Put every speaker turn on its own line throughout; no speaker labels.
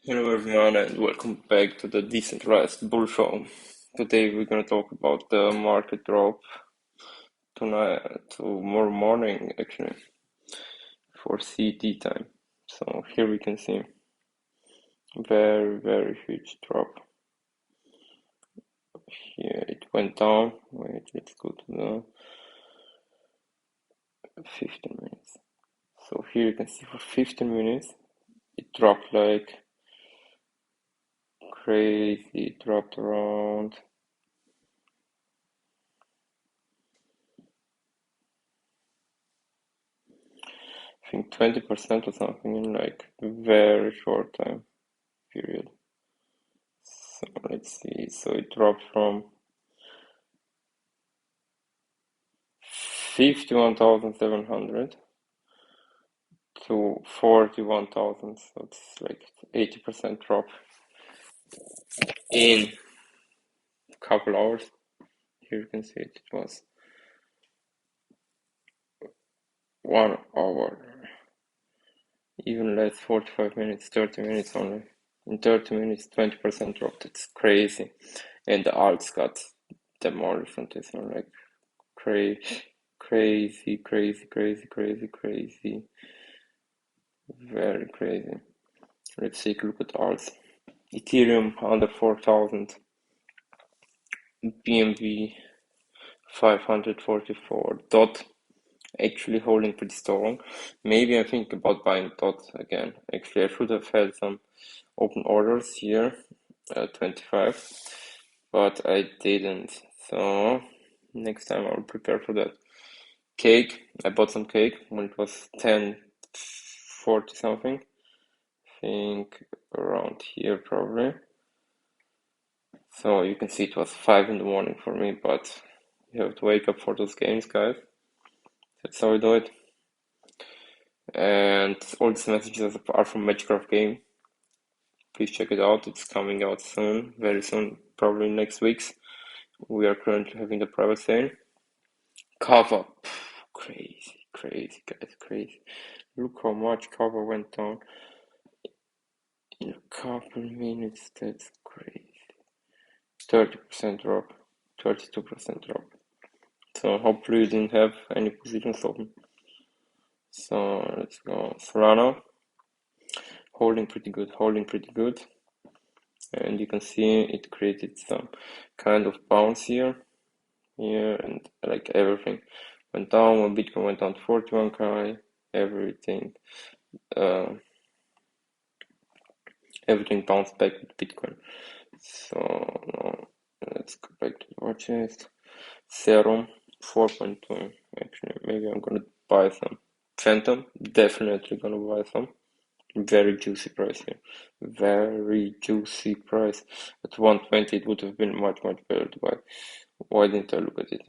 Hello everyone and welcome back to the Decentralized Bull Show. Today we're gonna talk about the market drop tonight, tomorrow morning actually, for CT time. So here we can see very huge drop. Here it went down. Wait, let's go to the 15 minutes. So here you can see for 15 minutes it dropped like crazy. It dropped around I think 20% or something in like very short time period. So let's see. So it dropped from 51,700 to 41,000. So it's like 80% drop in a couple hours. Here you can see it. It was 1 hour, even less, 45 minutes, 30 minutes only. In 30 minutes, 20% drop. That's crazy. And the alts got demolished from this one, like crazy. Crazy, very crazy. Let's take a look at alts. Ethereum under 4,000, BNB 544, DOT actually holding pretty strong. Maybe I think about buying DOT again. Actually, I should have had some open orders here, 25, but I didn't. So next time I'll prepare for that. Cake, I bought some cake when it was 10.40 something. I think around here probably. So you can see it was 5 in the morning for me, but you have to wake up for those games, guys. That's how we do it. And all these messages are from Magicraft game. Please check it out. It's coming out soon, very soon, probably next week's. We are currently having the private sale. Cover, crazy, guys, crazy. Look how much cover went down in a couple minutes. That's crazy. 30% drop, 32% drop. So hopefully you didn't have any positions open. So let's go. Serano, holding pretty good. And you can see it created some kind of bounce here, and like everything went down. When Bitcoin went down to 41k, everything bounced back with Bitcoin. So now let's go back to the watch list. Serum 4.2. Actually, maybe I'm gonna buy some. Phantom, definitely gonna buy some. Very juicy price here. Very juicy price. At 120 it would have been much better to buy. Why didn't I look at it?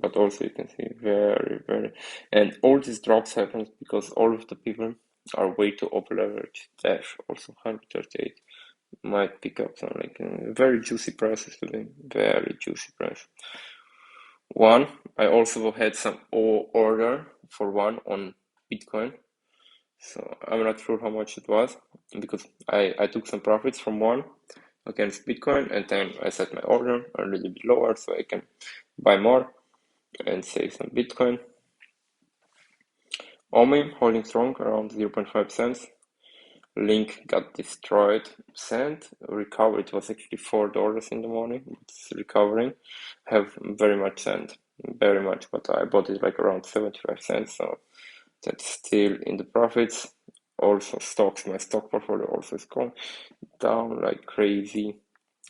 But also you can see very, and all these drops happens because all of the people are way too over leveraged. Dash also 138 might pick up some like very juicy prices today. Very juicy price. One, I also had some order for one on Bitcoin. So I'm not sure how much it was because I took some profits from one against Bitcoin and then I set my order a little bit lower so I can buy more and save some Bitcoin. Omi holding strong around 0.5 cents. Link got destroyed. Cent recovered. It was actually $4 in the morning. It's recovering. Have very much cent, very much, but I bought it like around 75 cents. So that's still in the profits. Also stocks, my stock portfolio also is going down like crazy.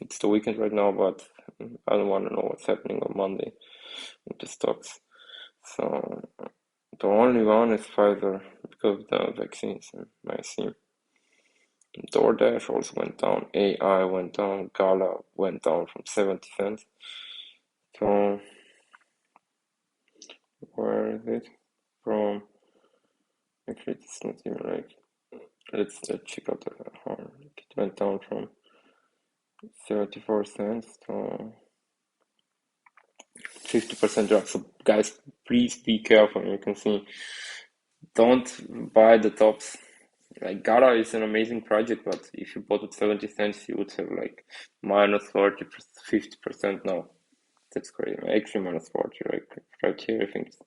It's the weekend right now, but I don't want to know what's happening on Monday with the stocks. So the only one is Pfizer because of the vaccines. I see. DoorDash also went down. AI went down. Gala went down from 70 cents. So where is it? From actually it's not even like let's check out the it went down from 34 cents to 50% drop. So guys, please be careful. You can see, don't buy the tops. Like Gala is an amazing project, but if you bought at 70 cents, you would have like minus 40, 50% now. That's crazy. Actually, minus 40, like right here, I think it's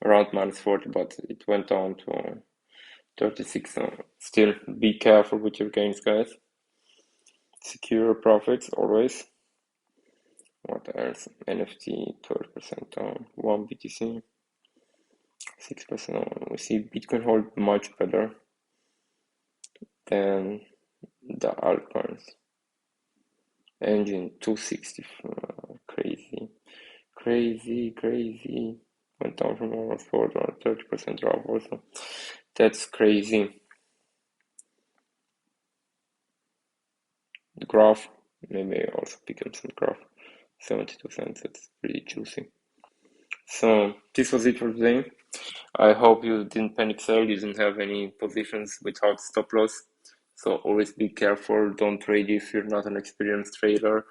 around minus 40, but it went down to 36. So still, be careful with your gains, guys. Secure profits always. What else? NFT 12% down. One BTC 6% down. We see Bitcoin hold much better than the altcoins. Engine 260. Crazy. Went down from almost 4 to 30% drop also. That's crazy. The graph, maybe I also pick up some graph. 72 cents, that's pretty juicy. So this was it for today. I hope you didn't panic sell, you didn't have any positions without stop loss. So always be careful, don't trade if you're not an experienced trader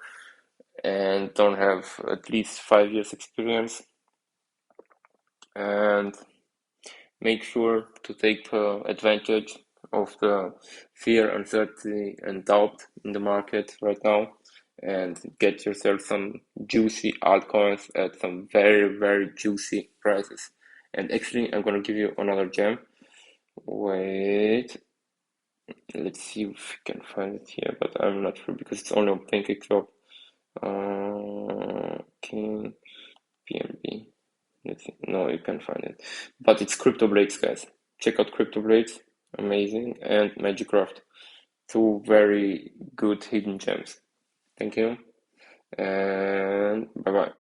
and don't have at least 5 years experience. And make sure to take advantage of the fear, uncertainty, and doubt in the market right now and get yourself some juicy altcoins at some very juicy prices. And actually, I'm gonna give you another gem. Wait, let's see if we can find it here, but I'm not sure because it's only on PancakeSwap. King PMB. Let's see. No, you can't find it. But it's Crypto Blades, guys. Check out Crypto Blades, amazing, and Magicraft. Two very good hidden gems. Thank you, and bye bye.